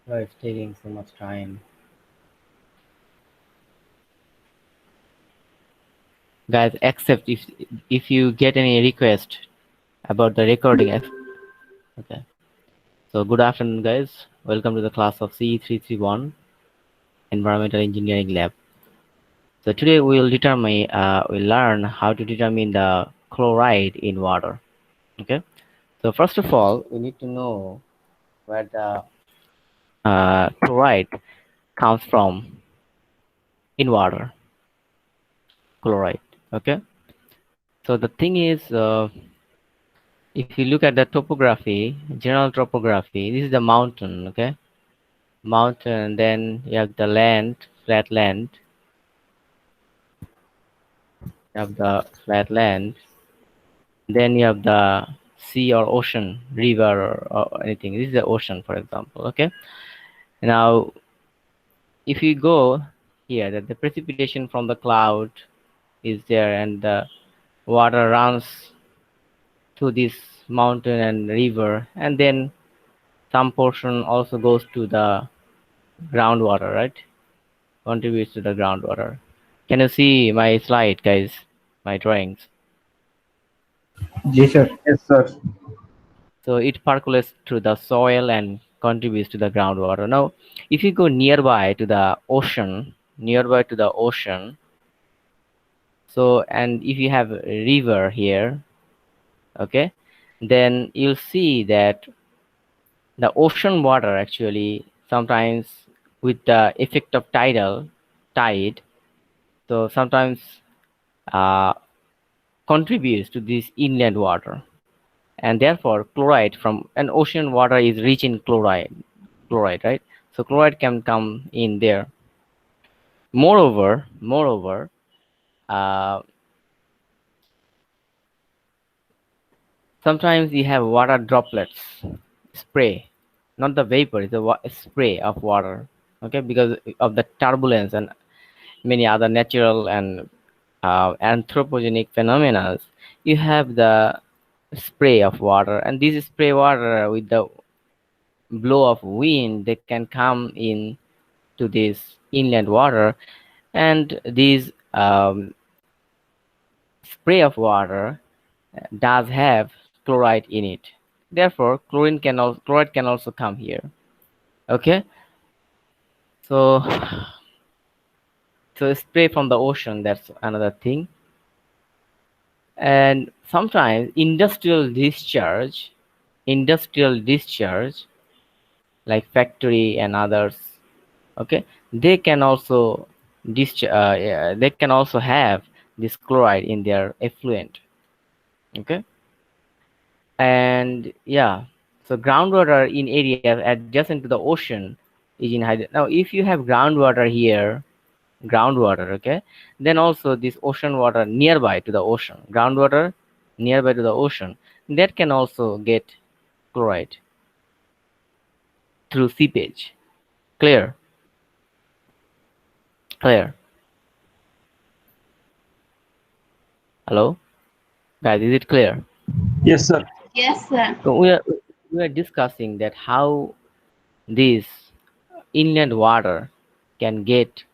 Why it's taking so much time? Guys, except if you get any request about the recording. Okay. So good afternoon, guys. Welcome to the class of CE331 Environmental Engineering Lab. So today we'll learn how to determine the chloride in water. Okay. So first of all, we need to know where the chloride comes from in water. Chloride. Okay. So the thing is, if you look at the topography, general topography, this is the mountain. Okay. Mountain. Then you have the land, flat land. You have the flat land. Then you have the sea or ocean, river or anything. This is the ocean, for example. Okay. Now, if you go here, that the precipitation from the cloud is there, and the water runs to this mountain and river, and then some portion also goes to the groundwater, right? Contributes to the groundwater. Can you see my slide, guys? My drawings. Yes, sir. Yes, sir. So it percolates through the soil and contributes to the groundwater. Now, if you go nearby to the ocean, so and if you have a river here, okay, then you'll see that the ocean water actually sometimes with the effect of tide, so sometimes uh, contributes to this inland water, and therefore chloride from an ocean water is rich in chloride, right? So chloride can come in there. Moreover, uh, sometimes you have water droplets, spray, not the vapor, it's a spray of water, okay, because of the turbulence and many other natural and anthropogenic phenomena. You have the spray of water, and this spray water with the blow of wind, they can come in to this inland water, and this spray of water does have chloride in it. Therefore, chloride can also come here. Okay, so spray from the ocean, that's another thing. And sometimes industrial discharge like factory and others, okay, they can also yeah, they can also have this chloride in their effluent. Okay. And yeah, so groundwater in areas adjacent to the ocean is in high. Now if you have groundwater, okay, then also this ocean water nearby to the ocean, groundwater nearby to the ocean, that can also get chloride through seepage. Clear clear Hello, guys, is it clear? Yes, sir. Yes, sir. So we are discussing that how this inland water can get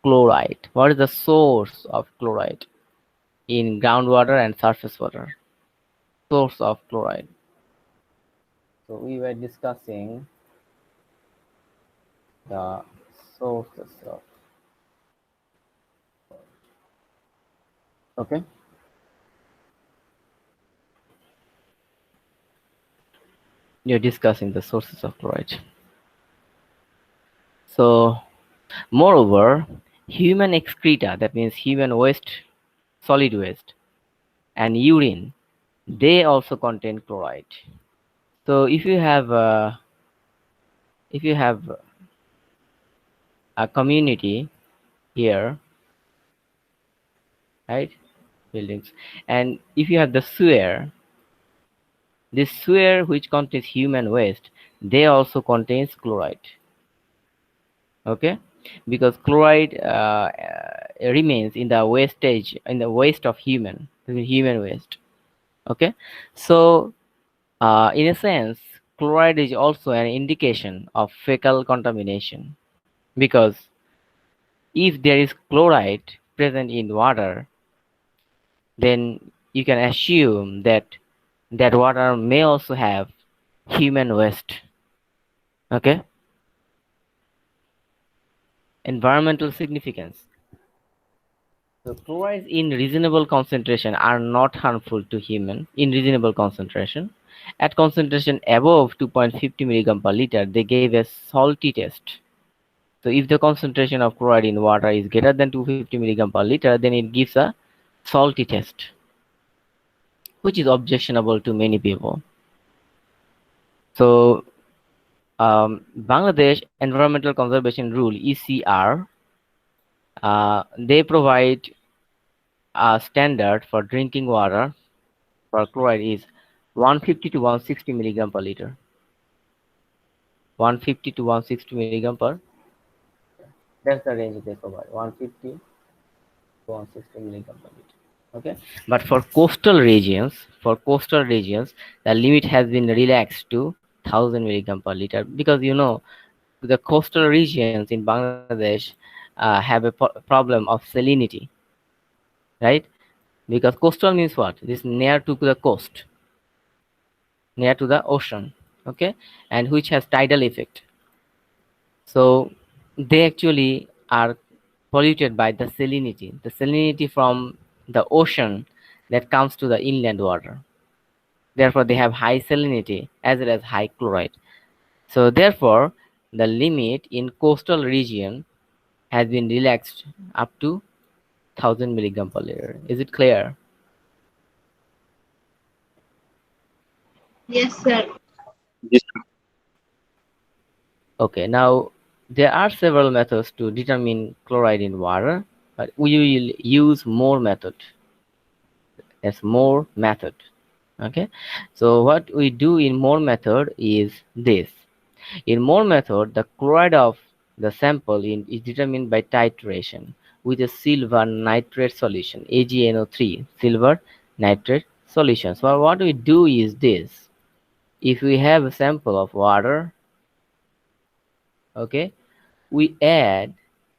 chloride. What is the source of chloride in groundwater and surface water? Source of chloride. So we were discussing the sources of. Okay. You're discussing the sources of chloride. So, moreover, human excreta, that means human waste, solid waste, and urine, they also contain chloride. So if you have a community here, right, buildings, and if you have the sewer, this sewer which contains human waste, they also contains chloride. Okay, because chloride remains in the waste of human waste. Okay, so in a sense, chloride is also an indication of fecal contamination, because if there is chloride present in water, then you can assume that that water may also have human waste. Okay. Environmental significance. So chlorides in reasonable concentration are not harmful to human in reasonable concentration. At concentration above 2.50 milligram per liter, they gave a salty taste. So if the concentration of chloride in water is greater than 250 milligram per liter, then it gives a salty taste, which is objectionable to many people. So Bangladesh Environmental Conservation Rule (ECR), they provide a standard for drinking water for chloride is 150 to 160 milligram per liter. 150 to 160 milligram per. That's the range they provide. 150 to 160 milligram per liter. Okay, but for coastal regions, the limit has been relaxed to 1,000 milligram per liter, because the coastal regions in Bangladesh have a problem of salinity, right? Because coastal means what? This near to the coast, near to the ocean, okay, and which has tidal effect. So they actually are polluted by the salinity from the ocean that comes to the inland water. Therefore, they have high salinity as well as high chloride. So therefore, the limit in coastal region has been relaxed up to 1,000 milligram per liter. Is it clear? Yes, sir. Yes, Okay, now there are several methods to determine chloride in water, but we will use more method. That's more method. Okay, so what we do in more method is this. In more method, the chloride of the sample is determined by titration with a silver nitrate solution, AgNO3, silver nitrate solution. So what we do is this. If we have a sample of water, okay, we add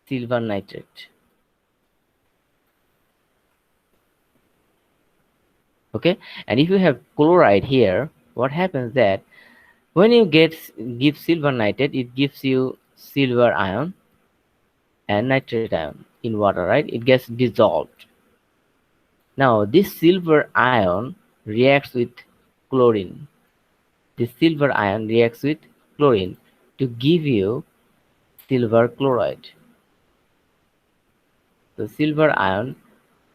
silver nitrate. Okay, and if you have chloride here, what happens that when you give silver nitrate, it gives you silver ion and nitrate ion in water, right? It gets dissolved. Now this silver ion reacts with chlorine. This silver ion reacts with chlorine to give you silver chloride. The silver ion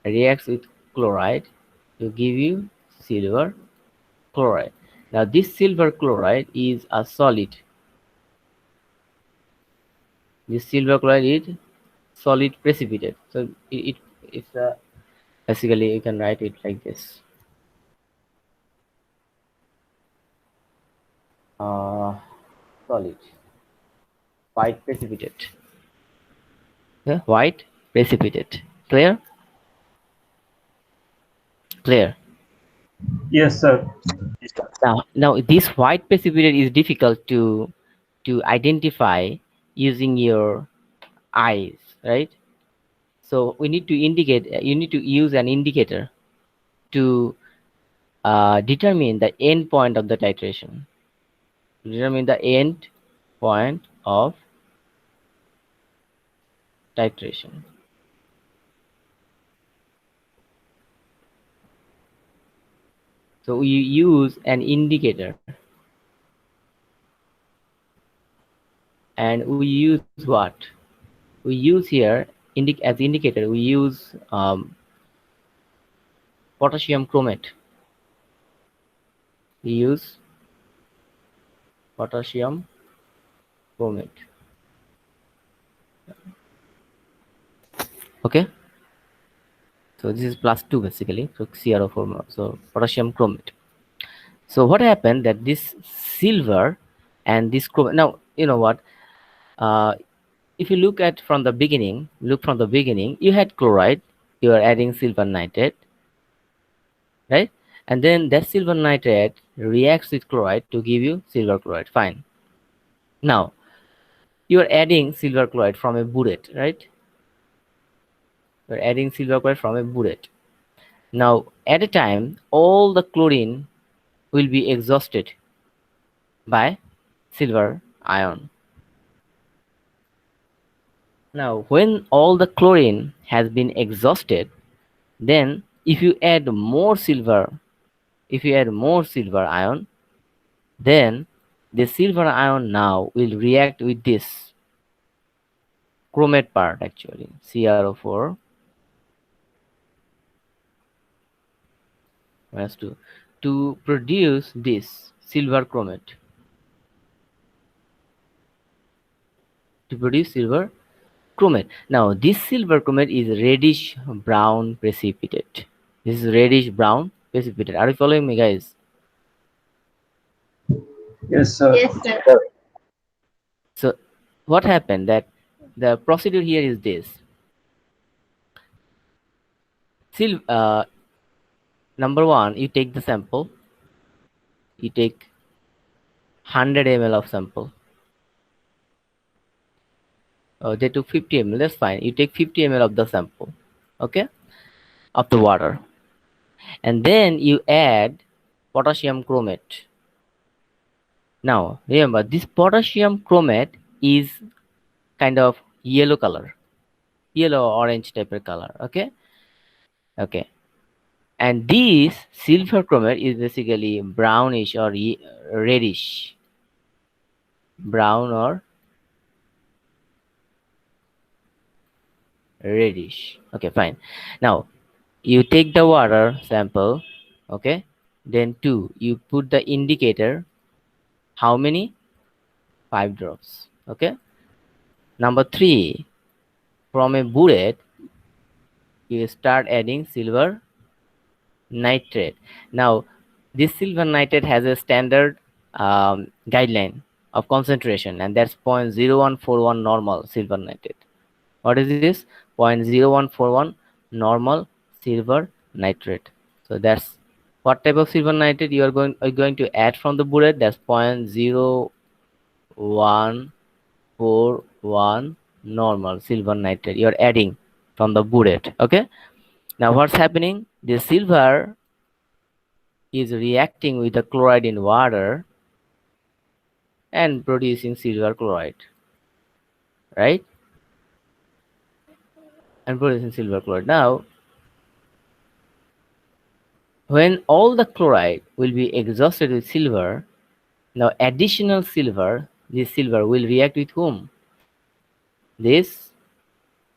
reacts with chloride to give you silver chloride. Now this silver chloride is a solid. This silver chloride is solid precipitate. So it's a, basically you can write it like this. Uh, Solid white precipitate. Yeah, white precipitate. Clear? Clear. yes, sir. Now this white precipitate is difficult to identify using your eyes, right? So we need to indicate. You need to use an indicator to determine the end point of the titration. Determine the end point of titration. So we use an indicator, and we use what? We use here as indicator. We use potassium chromate. We use potassium chromate. Okay. So this is +2 basically. So CrO4. So potassium chromate. So what happened that this silver and this chromate. Now you know what? Uh, if you look from the beginning, you had chloride. You are adding silver nitrate, right? and then that silver nitrate reacts with chloride to give you silver chloride. Fine. Now you are adding silver chloride from a burette, right? You're adding silver chloride from a burette. Now at a time, all the chlorine will be exhausted by silver ion. Now when all the chlorine has been exhausted, then if you add more silver ion, then the silver ion now will react with this chromate part, actually CrO4 minus 2, to produce this silver chromate, to produce silver chromate. Now this silver chromate is reddish brown precipitate. This is reddish brown precipitate. Are you following me, guys? Yes, sir. Yes, sir. So what happened, that the procedure here is this. Number one, you take the sample, you take 100 ml of sample. Oh, they took 50 ml, that's fine. You take 50 ml of the sample, okay, of the water, and then you add potassium chromate. Now remember, this potassium chromate is kind of yellow color, yellow orange type of color, okay. Okay, and this silver chromate is basically brownish or reddish brown or reddish. Okay, fine. Now you take the water sample, okay, then two, you put the indicator. How many? 5 drops, okay. Number three, from a burette you start adding silver nitrate. Now this silver nitrate has a standard guideline of concentration, and that's 0.0141 normal silver nitrate. What is this? 0.0141 normal silver nitrate. So that's what type of silver nitrate you are going to add from the burette. That's 0.0141 normal silver nitrate you're adding from the burette, okay. Now what's happening? The silver is reacting with the chloride in water and producing silver chloride, right? And producing silver chloride. Now when all the chloride will be exhausted with silver, now additional silver, this silver will react with whom? This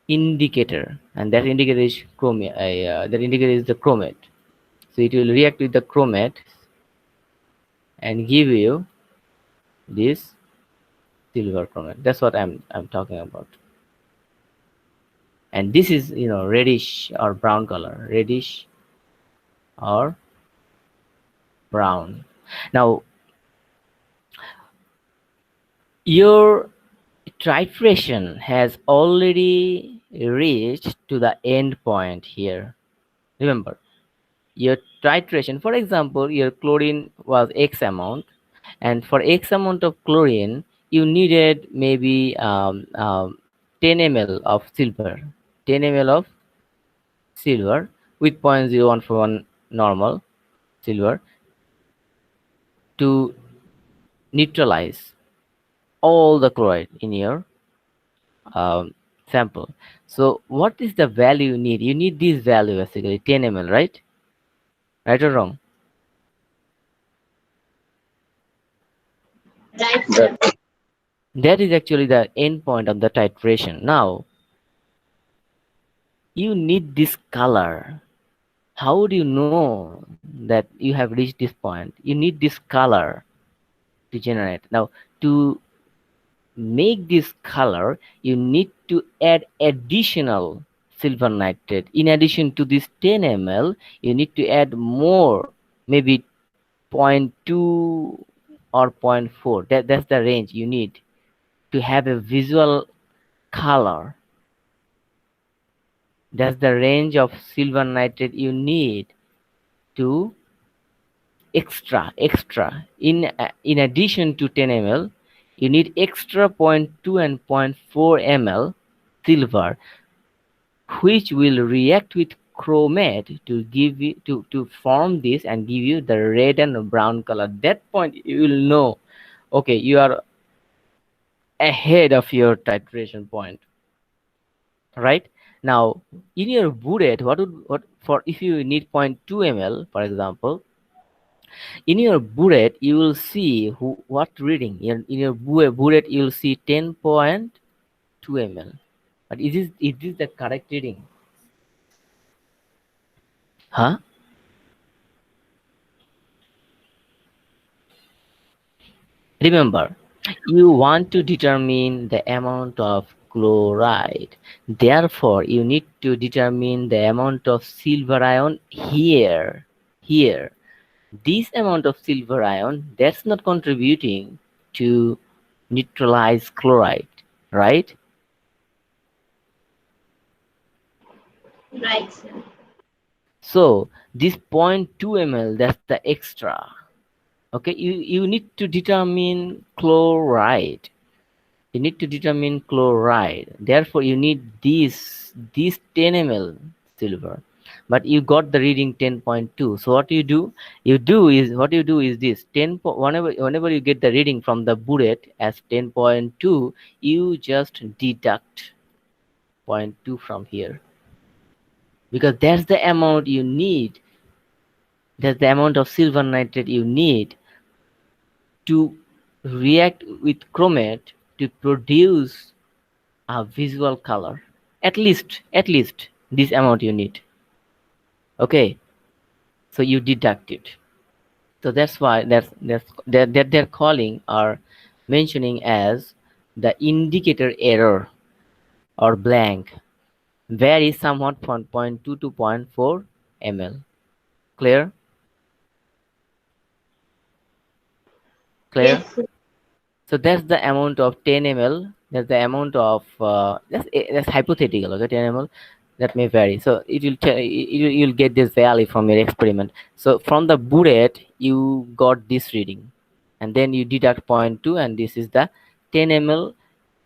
indicator, and that indicator is that indicator is the chromate. So it will react with the chromate and give you this silver chromate. That's what I'm talking about. And this is, reddish or brown color, reddish or brown. Now your titration has already reached to the end point here. Remember, your titration, for example, your chlorine was X amount, and for X amount of chlorine, you needed maybe 10 ml of silver, 10 ml of silver with 0.0141 normal silver to neutralize all the chloride in your sample. So what is the value you need? You need this value basically 10 ml, right? Right or wrong? Right, sir. That is actually the end point of the titration. Now you need this color. How do you know that you have reached this point? You need this color to generate. Now to make this color, you need to add additional silver nitrate. In addition to this 10 ml, you need to add more, maybe 0.2 or 0.4. That's the range you need to have a visual color. That's the range of silver nitrate you need to extra in addition to 10 ml, you need extra zero point 0.2 and zero point 0.4 ml silver, which will react with chromate to give you to form this and give you the red and brown color. That point you will know, okay, you are ahead of your titration point, right? Now in your burette, what for, if you need zero point 0.2 ml for example, in your burette you will see what reading in your burette you will see 10.2 ml. But is this the correct reading? Huh? Remember, you want to determine the amount of chloride. Therefore, you need to determine the amount of silver ion here. Here. This amount of silver ion, that's not contributing to neutralize chloride, right? Right, sir. So this zero point 0.2 ml, that's the extra. Okay, you need to determine chloride. You need to determine chloride. Therefore, you need this 10 ml silver. But you got the reading 10.2. So what you do? What you do is this 10 whenever you get the reading from the burette as 10.2, you just deduct zero point 0.2 from here, because that's the amount you need. That's the amount of silver nitrate you need to react with chromate to produce a visual color. At least this amount you need. Okay, so you deduct it. So that's why that they're calling or mentioning as the indicator error or blank varies somewhat from 0.2 to zero point 0.4 ml. Clear? Clear? Yes, sir. So that's the amount of 10 ml. That's the amount of that's hypothetical. Okay, 10 ml. That may vary. So you'll get this value from your experiment. So from the burette, you got this reading, and then you deduct zero point 0.2, and this is the 10 ml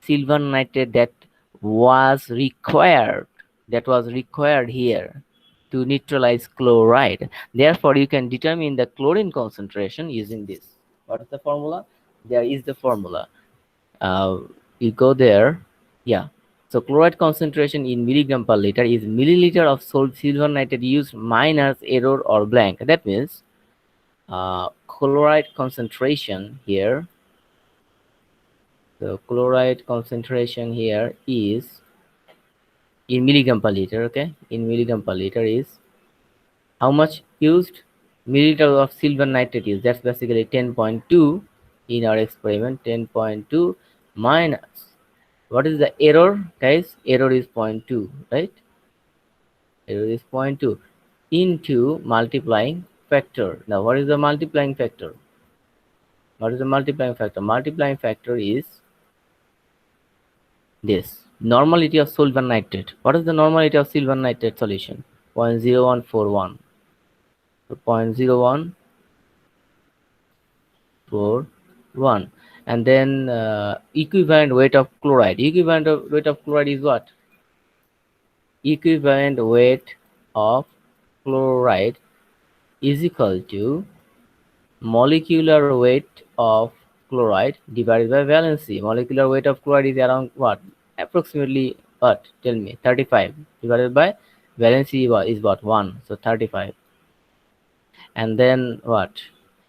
silver nitrate was required. That was required here to neutralize chloride. Therefore, you can determine the chlorine concentration using this. What is the formula? There is the formula. Uh, you go there. Yeah. So chloride concentration in milligram per liter is milliliter of silver nitrate used minus error or blank. That means chloride concentration here. So chloride concentration here is in milligram per liter. Okay, in milligram per liter is how much used? Milliliter of silver nitrate used. That's basically 10.2 in our experiment. 10.2 minus, what is the error, guys? Error is 0.2, right? Error is 0.2 into multiplying factor. Now, what is the multiplying factor? What is the multiplying factor? Multiplying factor is this. Normality of silver nitrate. What is the normality of silver nitrate solution? 0.0141. So 0.0141. And then equivalent weight of chloride. Equivalent weight of chloride is what? Equivalent weight of chloride is equal to molecular weight of chloride divided by valency. Molecular weight of chloride is around what? Approximately what? Tell me. 35 divided by valency is what? 1. So 35. And then what?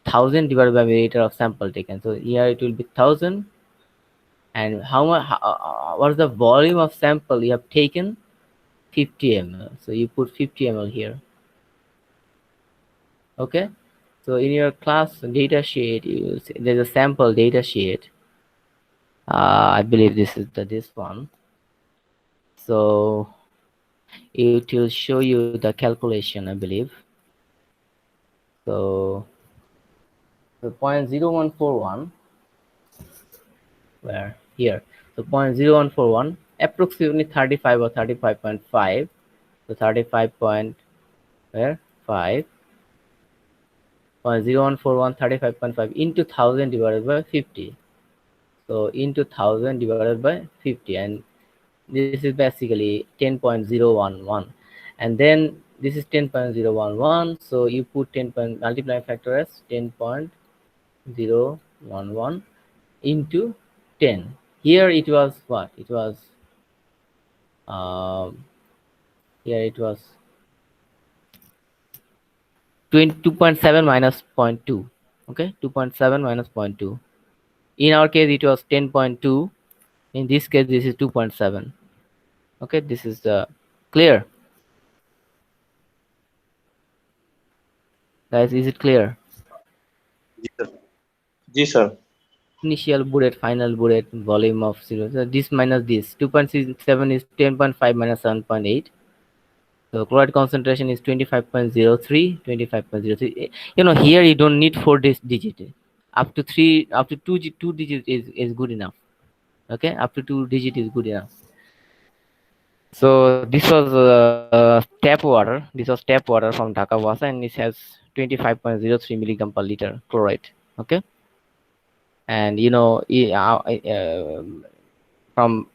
1000 divided by milliliter of sample taken. So here it will be 1000. And how much? What is the volume of sample you have taken? 50 ml. So you put 50 ml here. Okay. So in your class data sheet, you see there's a sample data sheet. I believe this is this one. So it will show you the calculation, I believe. So the 0.0141, where here. So 0.0141, approximately 35 or 35.5. So 35 point where 5 0.0141355 into 1000 divided by 50. So into 1000 divided by 50, and this is basically 10.011, and then this is 10.011. So you put 10 point multiply factor as 10.011 into 10. Here it was what? It was um, here it was 2.7 minus zero point 0.2. Okay, 2.7 minus zero point 0.2. In our case, it was 10.2. In this case, this is 2.7. Okay, this is the clear, guys. Is it clear? Ji, sir. Initial bullet, final bullet, volume of zero. So this minus this 2.7 is 10.5 minus 7.8. So chloride concentration is 25.03, 25.03. You know, here you don't need four digit. Up to three, up to two digit is good enough. Okay, up to two digit is good enough. So this was tap water. This was tap water from Dhaka Wasa, and it has 25.03 milligram per liter chloride. Okay, and you know, from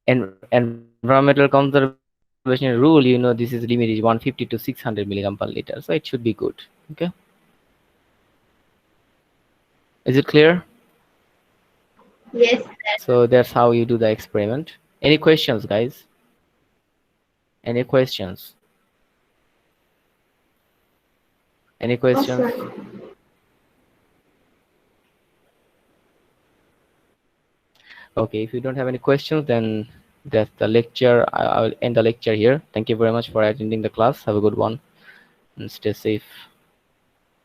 environmental conservation rule, you know, this is limit is 150 to 600 milligram per liter, so it should be good. Okay, is it clear? Yes, So that's how you do the experiment. Any questions, guys? Any questions? Any no, questions? sir. Okay, if you don't have any questions, then that's the lecture. I'll end the lecture here. Thank you very much for attending the class. Have a good one and stay safe.